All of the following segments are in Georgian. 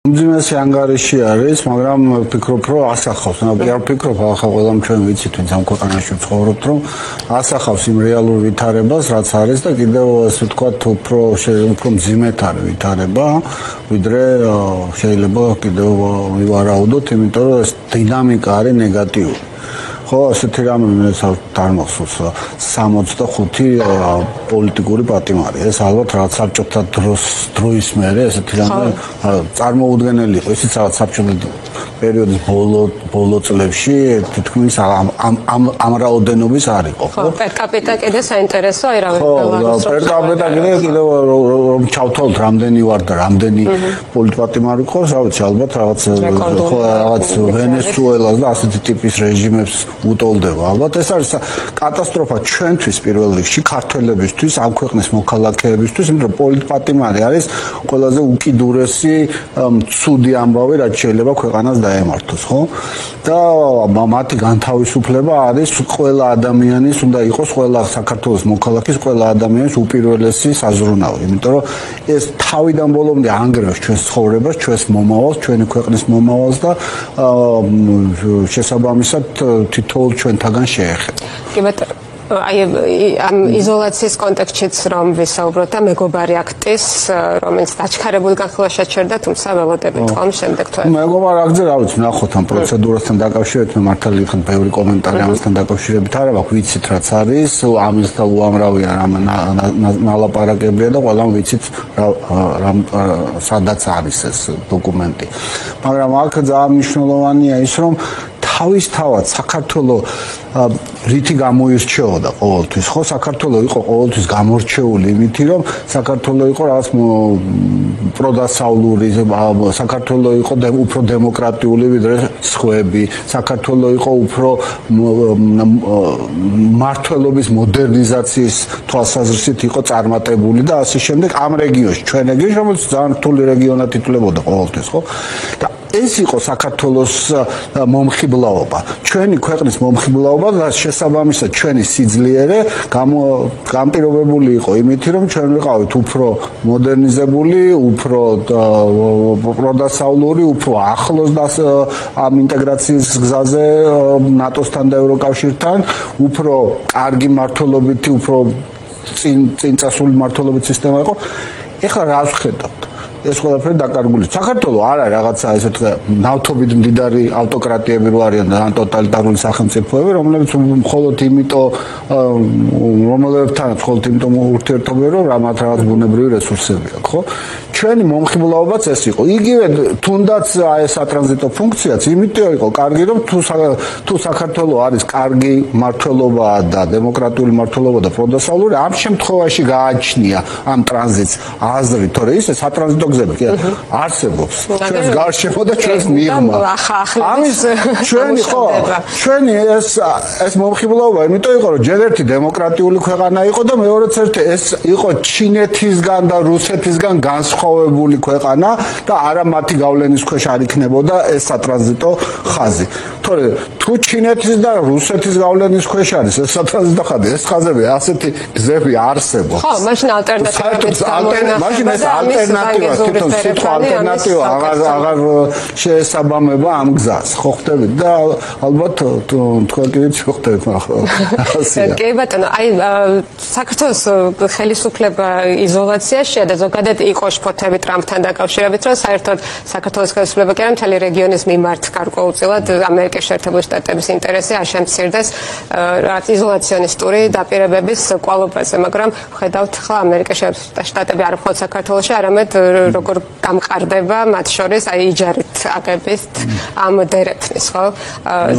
უმძიმესი ანგარიში არის, მაგრამ ვფიქრობ, რომ ასახავს, კი არ ვფიქრობ, ახლა ყველამ ჩვენ ვიცით, ვინც ამ ქვეყანაში ვცხოვრობთ, რომ ასახავს იმ რეალურ ვითარებას, რაც არის და კიდევ ასე ვთქვათ, უფრო მძიმედ არის ვითარება, ვიდრე შეიძლება კიდევ ვივარაუდოთ, იმიტომ რომ ეს დინამიკა არის ნეგატიური. ხო, ასეთი რამე მე წარმახსოვს 65 პოლიტიკური პატიმარი. ეს ალბათ რაღაც საბჭოთა დროის მერე ესეთი რამე წარმოუდგენელი იყო. ისიც რაღაც საბჭოთა პერიოდის ბოლო წლებში თითქმის ამ რაოდენობის არ იყო. ხო, პერ-კაპიტა კიდე საინტერესო აი რა ხო, პერ-კაპიტა კიდევ რომ ჩავთვალოთ რამდენი ვარ და რამდენი პოლიტპატიმარი ყავს, რა ვიცი, ალბათ რაღაც ვენესუელას და ასეთი ტიპის რეჟიმებს უტოლდება. ალბათ ეს არის კატასტროფა ჩვენთვის პირველ რიგში, ქართველებისთვის, ამ ქვეყნის მოქალაქეებისთვის, იმიტომ რომ პოლიტპატიმარი არის ყველაზე უკიდურესი ცუდი ამბავი, რაც შეიძლება ქვეყანას დაემართოს, ხო? და მათი განთავისუფლება არის ყველა ადამიანის, უნდა იყოს ყველა საქართველოს მოქალაქის, ყველა ადამიანის უპირველესი საზრუნავი, იმიტომ რომ ეს თავიდან ბოლომდე ანგრევს ჩვენს ცხოვრებას, ჩვენს მომავალს, ჩვენი ქვეყნის მომავალს და შესაბამისად თითოეულ ჩვენთაგან შეეხება. კი ბატონო, აი ამ იზოლაციის კონტექსტშიც რომ ვისაუბროთ და მეგობარი აქტის, რომელიც დაჩქარებული განხილვა შეჩერდა, თუმცა ველოდებით ხომ შემდეგ თვე. მეგობარ აქტზე რა ვიცი, ნახოთ ამ პროცედურასთან დაკავშირებით, მე მართალი ხან ბევრი კომენტარი ამასთან დაკავშირებით არ აქვს, ვიცით რაც არის, ამის და უამრავია ნალაპარაკებია და ყველამ ვიცით სადაც არის ეს დოკუმენტი. მაგრამ აქ ძალიან მნიშვნელოვანია ის, რომ თავისთავად საქართველოს რითი გამოირჩეოდა ყოველთვის, ხო, საქართველოს იყო ყოველთვის გამორჩეული იმითი, რომ საქართველოს იყო რაღაც პროდასავლური, საქართველოს იყო უფრო დემოკრატიული ვიდრე სხვები, საქართველოს იყო უფრო მართლობის მოდერნიზაციის თვალსაზრისით იყო წარმატებული და ასე შემდეგ ამ რეგიონში, ჩვენ რეგიონში, რომელიც ძალიან რთული რეგიონად ითვლებოდა ყოველთვის, ხო? და ეს იყო საქართველოს მომხიბლაობა, ჩვენი ქვეყნის მომხიბლაობა და შესაბამისად ჩვენი სიძლიერე გამპირობებული იყო იმითი, რომ ჩვენ ვიყავით უფრო მოდერნიზებული, უფრო პროდასავლური, უფრო ახლოს ამ ინტეგრაციის გზაზე ნატოსთან და ევროკავშირთან, უფრო კარგი მართლობითი, უფრო წინწასული მართლობითი სისტემა იყო. ეხლა რას ვხედავთ? ეს ყველაფერი დაკარგული. საქართველოს არ არის რაღაცა ესე თქვა ნავთობით მდიდარი ავტოკრატიები რო არიან და ტოტალიტარული სახელმწიფოები, რომლებიც მხოლოდ იმიტომ რომლებთანაც მხოლოდ იმიტომ ურთიერთობენ, რომ რამაც რაღაც ბუნებრივი რესურსები აქვს, ხო? ჩვენი მომხიბლაობაც ეს იყო. იგივე თუნდაც ეს სატრანზიტო ფუნქციაც იმიტომ იყო კარგი, რომ თუ საქართველოს არის კარგი მართლობა და დემოკრატიული მართლობა და პროდასავლური, ამ შემთხვევაში გააჩნია ამ ტრანზიტს აზრი, თორე ისე სატრანზიტო კი არსებობს ჩვენს გარშემო და ჩვენს მიღმა. ამის ჩვენი ხო, ჩვენი ეს მომხიბლაობა იმიტომ იყო, რომ ჯერ ერთი დემოკრატიული ქვეყანა იყო და მეორეც ერთი ეს იყო ჩინეთისგან და რუსეთისგან განსხვავებული ქვეყანა და არა მათი გავლენის ქვეშ არ იქნებოდა ეს სატრანზიტო ხაზი. თორე თუ ჩინეთის და რუსეთის გავლენის ქვეშ არის ეს სატრანზიტო ხაზი, ეს ხაზები ასეთი გზები არსებობს. ხო, მაშინ ალტერნატივებიც გამოინახება. მაშინ ეს ალტერნატივა თვითონ სიტყვა ალტერნატივა აღარ შეესაბამება ამ გზას, ხო ხდებით და ალბათ თქვენ კიდეც ხდებით ახლა. კი ბატონო, აი საქართველოს ხელისუფლება იზოლაციაშია და ზოგადად იყო შფოთები ტრამპთან დაკავშირებით, რომ საერთოდ საქართველოს ხელისუფლება კი არა მთელი რეგიონის მიმართ გარკვეულწილად ამერიკის შეერთებული შტატების ინტერესი აშემცირდეს რაღაც იზოლაციონისტური დაპირებების კვალობაზე, მაგრამ ხედავთ ხლა ამერიკის შეერთებული შტატები არ მხოლოდ საქართველოში, არამედ როგორ გამყარდება მათ შორის აი იჯარით აგებით ამ დერეფნის, ხო?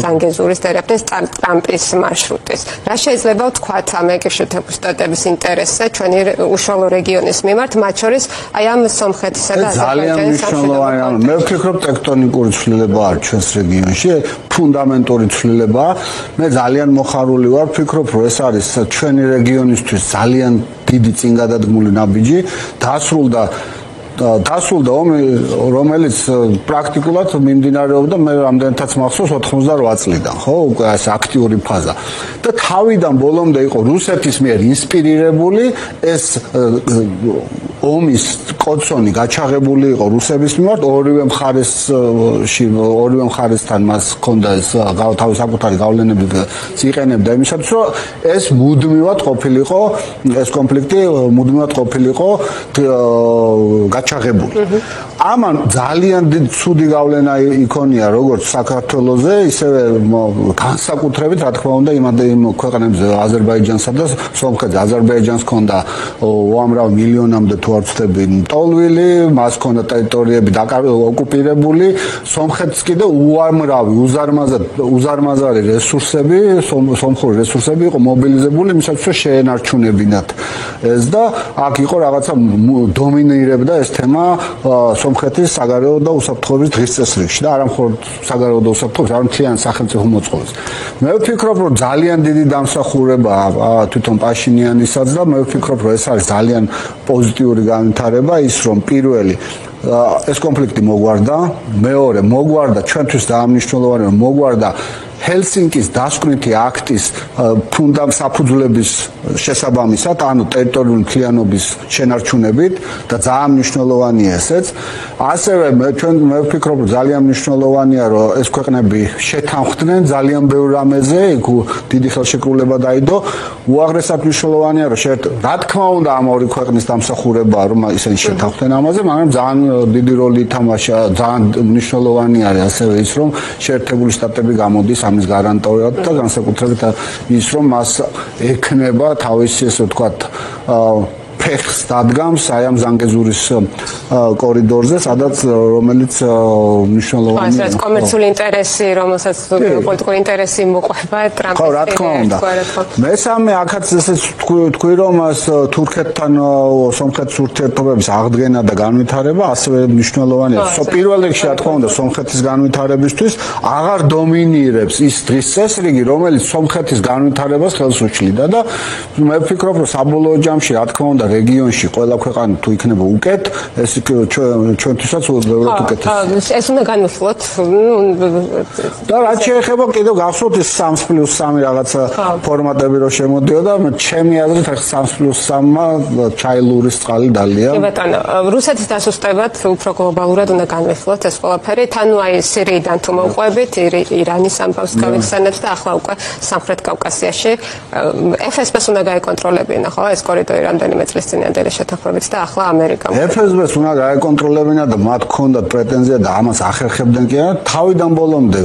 ზანგეზურის დერეფნის ტრამპის მარშრუტის. რა შეიძლება ვთქვათ ამერიკის შეერთებული შტატების ინტერესზე ჩვენი უშუალო რეგიონის მიმართ, მათ შორის აი ამ სომხეთისა და აზერბაიჯანის სამშობლოში? მე ვფიქრობ ტექტონიკური ცვლილება არის ჩვენს რეგიონში, ფუნდამენტური ცვლილება. მე ძალიან მოხარული ვარ, ვფიქრობ, რომ ეს არის ჩვენი რეგიონისთვის ძალიან დიდი წინგადადგმული ნაბიჯი, დასრულდა დასულდა ომი, რომელიც პრაქტიკულად მიმდინარეობდა მე რამდენთაც მახსოვს 88 წლიდან, ხო, უკვე ეს აქტიური ფაზა. და თავიდან ბოლომდე იყო რუსეთის მიერ ინსპირირებული ეს ომის კოცონი გაჩაღებული იყო რუსების მიმართ, ორივე მხარესთან მას ჰქონდა ეს თავის საკუთარი გავლენები იყენებდა იმისათვის, რომ ეს მუდმივად ყოფილიყო, ეს კონფლიქტი მუდმივად ყოფილიყო გაჩაღებული. ამან ძალიან ცუდი გავლენა იქონია როგორც საქართველოზე, ისევე განსაკუთრებით, რა თქმა უნდა, იმ ქვეყნებზე აზერბაიჯანსა და სომხეთზე. აზერბაიჯანს ჰქონდა უამრავ მილიონამდე თუ არ ვცდები ტოლვილი, მას ჰქონდა ტერიტორიები ოკუპირებული, სომხეთს კიდე უამრავი უზარმაზარი რესურსები, სომხური რესურსები იყო მობილიზებული იმისათვის, რომ შეენარჩუნებინათ ეს და აქ იყო რაღაცა დომინირებდა ეს თემა სომხეთის საგარეო და უსაფრთხოების დღის წესრიგში და არა მხოლოდ საგარეო და უსაფრთხოების, არამედ მთლიანი სახელმწიფო მოწყობის. მე ვფიქრობ, რომ ძალიან დიდი დამსახურებაა თვითონ პაშინიანისაც და მე ვფიქრობ, რომ ეს არის ძალიან პოზიტიური განვითარება ის, რომ პირველი ეს კონფლიქტი მოგვარდა, მეორე მოგვარდა ჩვენთვის დაამნიშნულოვანი, რომ მოგვარდა ჰელსინკის დასკვნითი აქტის საფუძვლების შესაბამისად, ანუ ტერიტორიული მთლიანობის შენარჩუნებით და ძალიან მნიშვნელოვანია ესეც. ასევე მე ვფიქრობ, რომ ძალიან მნიშვნელოვანია, რომ ეს ქვეყნები შეთანხმდნენ ძალიან ბევრ რამეზე, იქ დიდი ხელშეკრულება დაიდო. უაღრესად მნიშვნელოვანია, რომ რა თქმა უნდა ამ ორი ქვეყნის დამსახურებაა, რომ ისინი შეთანხმდნენ ამაზე, მაგრამ ძალიან დიდი როლი ითამაშა, ძალიან მნიშვნელოვანი არის ასევე ის, რომ შეერთებული შტატები გამოდის ამის გარანტიულად და განსაკუთრებით ის, რომ მას ექნება თავისი, ესე ვთქვათ, ფეხს დადგამს აი ამ ზანგეზურის კორიდორზე, სადაც რომელიც მნიშვნელოვანია. ეს კომერციული ინტერესი, რომელსაც პოლიტიკური ინტერესი მოყვება ტრამპის. ხო, რა თქმა უნდა. მესამე, აქაც ესე თქვი, რომ თურქეთთან სომხეთის ურთიერთობების აღდგენა და განვითარება ასევე მნიშვნელოვანია. პირველ რიგში, რა თქმა უნდა, სომხეთის განვითარებისთვის აღარ დომინირებს ის დღის წესრიგი, რომელიც სომხეთის განვითარებას ხელს უჩლიდა და მე ვფიქრობ, რომ საბოლოო ჯამში, რა თქმა უნდა, რეგიონში ყველა ქვეყანა თუ იქნება უკეთ, ეს ჩვენთვისაც უბრალოდ უკეთესია. ეს უნდა განვიხილოთ. და რაც შეეხება კიდევ გახსოვთ ეს 3+3 რაღაცა ფორმატები რო შემოდიოდა, ჩემი აზრით ახლა 3+3-მა ჩაილურის წყალი დალია. კი ბატონო, რუსეთის დასუსტებად უფრო გლობალურად უნდა განვიხილოთ ეს ყველაფერი. თანუ აი სირიიდან თუ მოვყვებით, ირანის ამბავს გავიხსენებთ და ახლა უკვე სამხრეთ კავკასიაში FSB-ს უნდა გაეკონტროლებინა, ხო, ეს კორიდორი რამდენიმე წლის წინანდელი შეთანხმებით და ახლა ამერიკამ. FSB-ს უნდა გაეკონტროლებინა და მათ ჰქონდათ პრეტენზია და ამას ახერხებდნენ კი არა. თავიდან ბოლომდე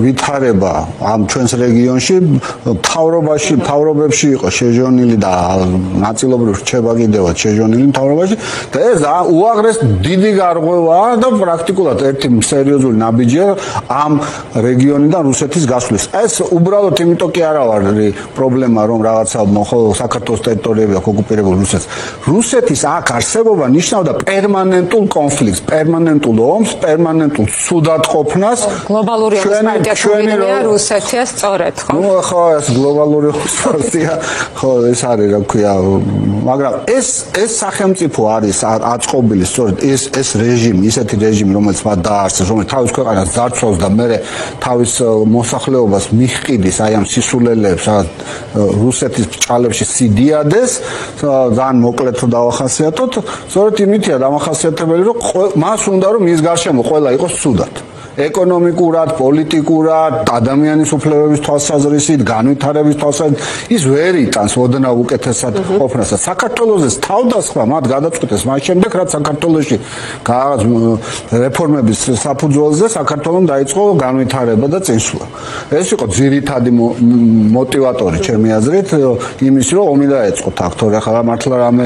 ვითარება ამ ჩვენს რეგიონში მთავრობებში იყო შეჟონილი და ნაწილობრივ რჩება კიდევაც შეჟონილი მთავრობაში და ეს უაღრეს დიდი გარღვევაა და პრაქტიკულად ერთი სერიოზული ნაბიჯია ამ რეგიონიდან რუსეთის გასვლის. ეს უბრალოდ იმიტომ კი არა არის პრობლემა, რომ რაღაცა საქართველოს ტერიტორიები აქვს ოკუპირებული რუსეთის აქ არსებობა ნიშნავდა პერმანენტულ კონფლიქტს, პერმანენტულ ომს, პერმანენტულ სუდატყოფნას. გლობალური ომსპარტია რუსეთია სწორედ, ხო? ნუ ხო, ეს გლობალური ომსპარტია, ხო, ეს არის, რა ქვია, მაგრამ ეს სახელმწიფო არის აწყობილი სწორედ ეს რეჟიმი, ისეთი რეჟიმი, რომელიც მათ დაარსეს, რომელიც თავის ქვეყანას ძარცვავს და მე თავის მოსახლეობას მიჰყიდის აი ამ სისულელეებს, რუსეთის ბრჭყალებში სიდიადეს. ძალიან მოკლედ თუ დავახასიათოთ, სწორედ იმითია დამახასიათებელი, რომ მას უნდა რომ მის გარშემო ყველა იყოს ცუდად. ეკონომიკურად, პოლიტიკურად, ადამიანის უფლებების თვალსაზრისით, განვითარების თვალსაზრისით ის ვერ იტანს ოდნავ უკეთესად ყოფნას. საქართველოს თავდასხმა მათ გადაწყვეტეს მას შემდეგ, რაც საქართველოში რეფორმების საფუძველზე საქართველოს დაიწყო განვითარება და წინსვლა. ეს იყო ძირითადი მოტივატორი ჩემი აზრით იმის, რომ ომი დაეწყოთ აქ, თორე ახლა მართლა რამე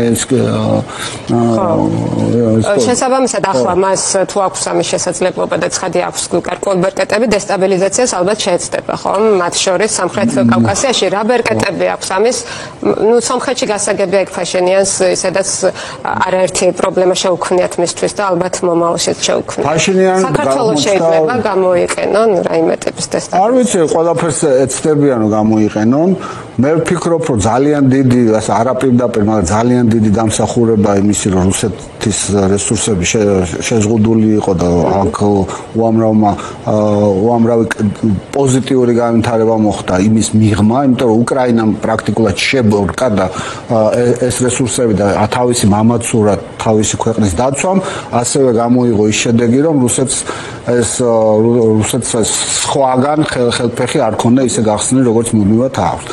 შესაბამისად ახლა მას თუ აქვს ამის შესაძლებლობა და ცხადი აქვს გარკვეული ბერკეტები დესტაბილიზაციას ალბათ შეეცდება, ხო? მათ შორის სამხრეთ კავკასიაში რა ბერკეტები აქვს ამის? ნუ სომხეთში გასაგებია იქ ფაშენიანს, სადაც არაერთი პრობლემა შეუქმნიათ მისთვის და ალბათ მომავალშიც შეუქმნიათ. საქართველოს შეიძლება გამოიყენონ რაიმე ტიპის დესტაბილიზაცია. არ ვიცი, ყველაფერს ეცდებიან რომ გამოიყენონ. მე ვფიქრობ, რომ ძალიან დიდი, ასე არაპირდაპირ, მაგრამ ძალიან დიდი დამსახურება იმისი, რომ რუსეთის რესურსები შეზღუდული იყო და აქ უამრავი პოზიტიური განვითარება მოხდა იმის მიღმა, იმიტომ რომ უკრაინამ პრაქტიკულად შებორკა და ეს რესურსები და თავისი მამაცურად თავისი ქვეყნის დაცვამ, ასევე გამოიღო ის შედეგი, რომ რუსეთს სხვაგან ხელფეხი არ ქონდა ისე გახსნილი, როგორც მუდმივად აქვს.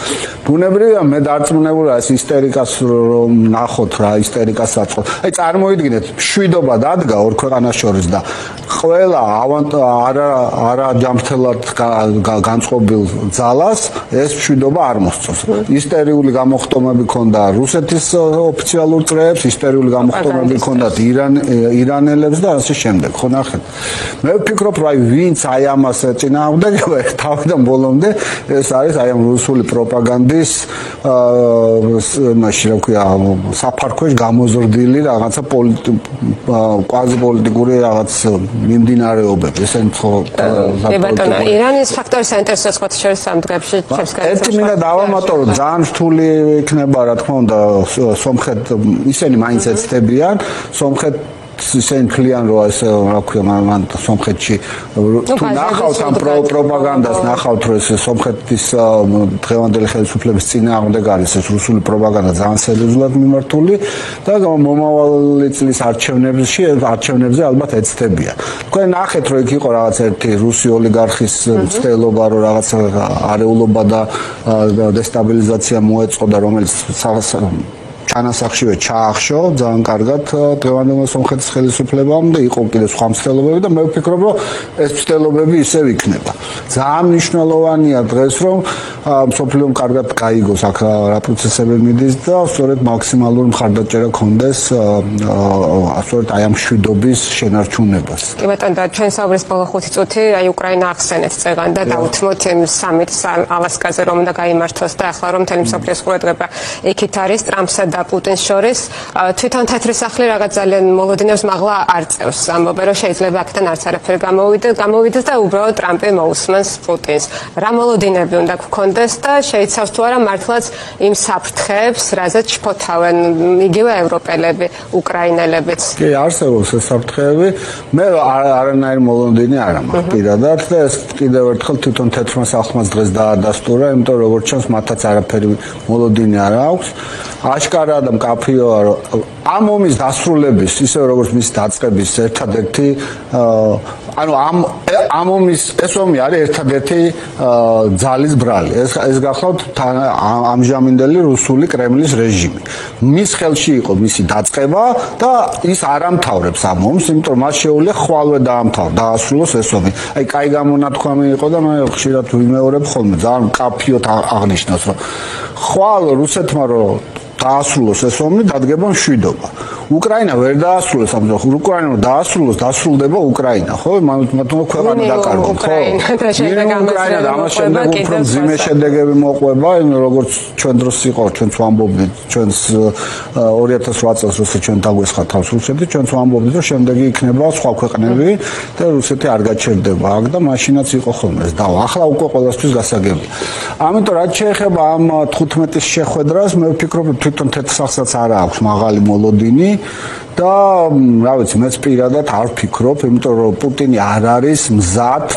ბუნებრივია, მე დარწმუნებული ვარ, ეს ისტერიკას რომ ნახოთ რა, ისტერიკას აწყოთ. აი წარმოიდგინეთ, მშვიდობა დადგა ორ ქვეყანას შორის და ყველა არა ჯამრთელად განწყობილ ძალას ეს მშვიდობა არ მოსწონს. ისტერიული გამოხტომები ქონდა რუსეთის ოფიციალურ წრეებს, ისტერიული გამოხტომები ქონდათ ირანელებს და ასე შემდეგ. ხო ნახეთ. მე ვფიქრობ, რომ ვინც აი ამას წინააღმდეგება თავიდან ბოლომდე ეს არის აი ამ რუსული პროპაგანდის მაშინ რა ქვია საფარქვეშ გამოზრდილი რაღაცა კვაზიპოლიტიკური რაღაც მიმდინარეობები. ესენ ხო ბატონო, ირანის ფაქტორი საინტერესოა სხვა შორის ამ დღეებში ჩემს კარგად. ერთი მინდა დავამატო, რომ ძალიან რთული იქნება რა თქმა უნდა სომხეთ ისინი მაინც ეცდებიან სომხეთ ისინი ქლიან რომ ეს რა ქვია მან სომხეთში თუ ნახავთ ამ პროპაგანდას ნახავთ რომ ეს სომხეთის დღევანდელი ხელისუფლების წინააღმდეგ არის ეს რუსული პროპაგანდა ძალიან სერიოზულად მიმართული და მომავალი წლის არჩევნებზე ალბათ ეცდებიან. თქვენ ნახეთ რომ იქ იყო რაღაც ერთი რუსი ოლიგარხის მცდელობა რომ რაღაც არეულობა და დესტაბილიზაცია მოეწყო და რომელიც ჩანასახშივე ჩაახშო ძალიან კარგად დღევანდელ სომხეთის ხელისუფლებამ და იყო კიდე სხვა მცდელობები და მე ვფიქრობ რომ ეს მცდელობები ისევ იქნება. ძალიან მნიშვნელოვანია დღეს რომ მსოფლიომ კარგად გაიგოს აქ რა პროცესები მიდის და სწორედ მაქსიმალური მხარდაჭერა ქონდეს სწორედ აი ამ მშვიდობის შენარჩუნებას. კი ბატონო, და ჩვენ საუბრის ბოლო 5 წუთი აი უკრაინა ახსენეთ წეგან და დაუთმოთ იმ სამიტს ალასკაზე რომ უნდა გაიმართოს და ახლა რომ მთელი მსოფლიოს ყურადღება იქით არის ტრამპსა და პუტინს შორის თვითონ თეთრი სახლი რაღაც ძალიან მოლოდინებს მაღლა არ წევს ამბობენ რომ შეიძლება აქედან არც არაფერი გამოვიდეს და უბრალოდ ტრამპი მოусმენს პუტინს. რა მოლოდინები უნდა გქონდეს და შეიცავს თუ არა მართლაც იმ საფრთხეებს, რაზეც შფოთავენ იგივე ევროპელები, უკრაინელებიც? კი, არსებობს ეს საფრთხეები. მე არანაირი მოლოდინი არ მაქვს პირადად და ეს კიდევ ერთხელ თვითონ თეთრმა სახლმაც დღეს დაადასტურა, იმიტომ რომ როგორც ჩანს მათაც არაფერი მოლოდინი არ აქვს. აშკარა და მკაფიოა რომ ამ ომის დასრულების ისე როგორც მის დაწყების ერთადერთი ანუ ამ ომის ეს ომი არის ერთადერთი ძალის ბრალი. ეს გახლავთ ამჟამინდელი რუსული კრემლის რეჟიმი. მის ხელში იყო მისი დაწყება და ის არ ამთავრებს ამ ომს, იმიტომ რომ მას შეუძლია ხვალვე დაასრულოს ეს ომი. აი, კაი გამონათქვამი იყო და მე ხშირად ვიმეორებ ხოლმე, ძალიან მკაფიოდ აღნიშნავს, რომ ხვალ რუსეთმა რომ დაასრულოს ეს ომი, დადგება მშვიდობა. უკრაინა ვერ დაასრულოს ამ დროს. უკრაინა დაასრულოს, დასრულდება უკრაინა, ხო? მათმა ქვეყანა დაკარგონ, ხო? უკრაინა და ამას შემდეგ უფრო მძიმე შედეგები მოყვება, როგორც ჩვენ დროს იყო, ჩვენც ვამბობდით, ჩვენს 2008 წელს რუსეთი ჩვენ დაგვესხა თავს რუსეთი, ჩვენც ვამბობდით, რომ შემდეგი იქნება სხვა ქვეყნები და რუსეთი არ გაჩერდება აქ და მაშინაც იყო ხოლმე ეს დავა. ახლა უკვე ყველასთვის გასაგებია. ამიტომ რაც შეეხება ამ 15-ის შეხვედრას, მე ვფიქრობ, თვითონ თეთრ სახლსაც არ აქვს მაღალი მოლოდინი და რა ვიცი, მეც პირადად არ ვფიქრობ, იმიტომ რომ პუტინი არ არის მზად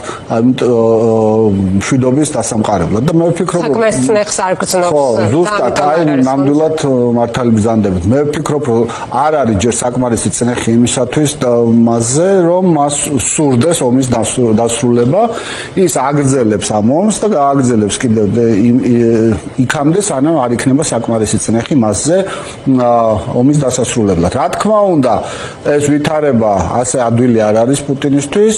მშვიდობის დასამყარებლად და მე ვფიქრობ საქმეს წნეხს არ გრძნობს. ხო, ზუსტად, აი ნამდვილად მართალი ბრძანდებით. მე ვფიქრობ, რომ არ არის ჯერ საკმარისი წნეხი იმისათვის მასზე, რომ მას სურდეს ომის დასრულება, ის აგრძელებს ამ ომს და გააგრძელებს კიდევ იქამდე, სანამ არ იქნება საკმარისი წნეხი მასზე ომის დასასრულებლად. რა თქმა უნდა, ეს ვითარება ასე ადვილი არ არის პუტინისთვის.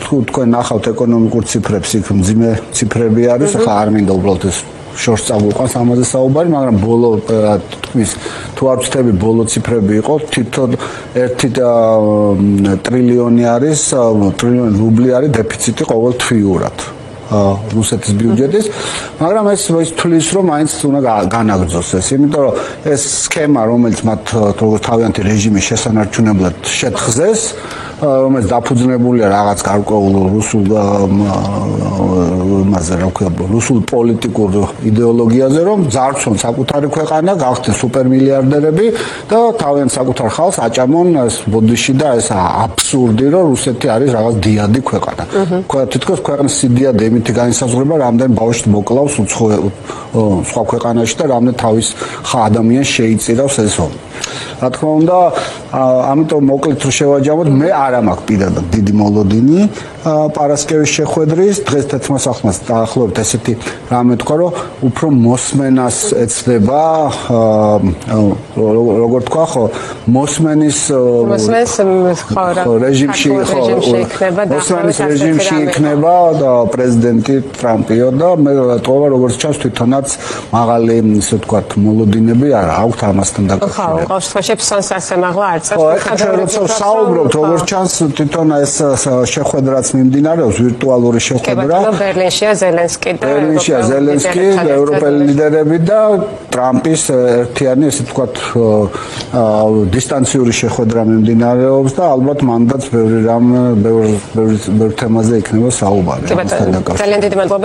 თუ თქვენ ნახავთ ეკონომიკურ ციფრებს, იქ მძიმე ციფრები არის, ახლა არ მინდა უბრალოდ ეს შორს წაგვიყვანს ამაზე საუბარი, მაგრამ ბოლო თქვის თუ არ ვცდები ბოლო ციფრები იყო, თვითონ 1 ტრილიონი არის, ტრილიონი რუბლი არის დეფიციტი ყოველთვიურად. რუსეთის ბიუჯეტის, მაგრამ ეს თulis რომ მაინც უნდა განაგრძოს ეს, იმიტომ რომ ეს სქემა, რომელიც მათ როგორც თავიანთი რეჟიმის შესანარჩუნებლად შეთხზეს, რომელიც დაფუძნებულია რაღაც გარკვეულ რუსულ მასზე რა ქვია რუსულ პოლიტიკურ იდეოლოგიაზე რომ ძარცვონ საკუთარი ქვეყანა გახდნენ სუპერმილიარდერები და თავიანთ საკუთარ ხალხს აჭამონ ბოდიში და ეს აბსურდი რომ რუსეთი არის რაღაც დიადი ქვეყანა. თითქოს ქვეყნის სიდიადე იმითი განისაზღვრება რამდენი ბავშვი მოკლავს სხვა ქვეყანაში და რამდენი თავის ადამიანს შეიწირავს ეს ომი. რა თქმა უნდა, ამიტომ მოკლედ რომ შევაჯამოთ, მე არ მაქვს პირადად დიდი მოლოდინი პარასკევის შეხვედრის, დღეს თეთრმოსახლმას დაახლოებით ესეთი რამე თქვა, რომ უფრო მოსმენას ეცდება, როგორ თქვა, ხო, მოსმენის რეჟიმში იქნება და პრეზიდენტი ტრამპიო და მე რატოა როგორც ჩანს თვითონაც მაღალი ისე ვთქვათ მოლოდინები არ აქვს ამასთან დაკავშირებით. ხო, ყოველთვის ფსონს ასე მაღლა არ წევს. ხო, როცა საუბრობთ, როგორც ჩანს თვითონ ეს შეხვედრაც მიმდინარეობს, ვირტუალური შეხვედრა. ბერლინშია ზელენსკი და ევროპელი ლიდერები და ტრამპის ერთიანი ესე ვთქვათ დისტანციური შეხვედრა მიმდინარეობს და ალბათ მანდაც ბევრი თემაზე იქნება საუბარი. ძალიან დიდი მადლობა.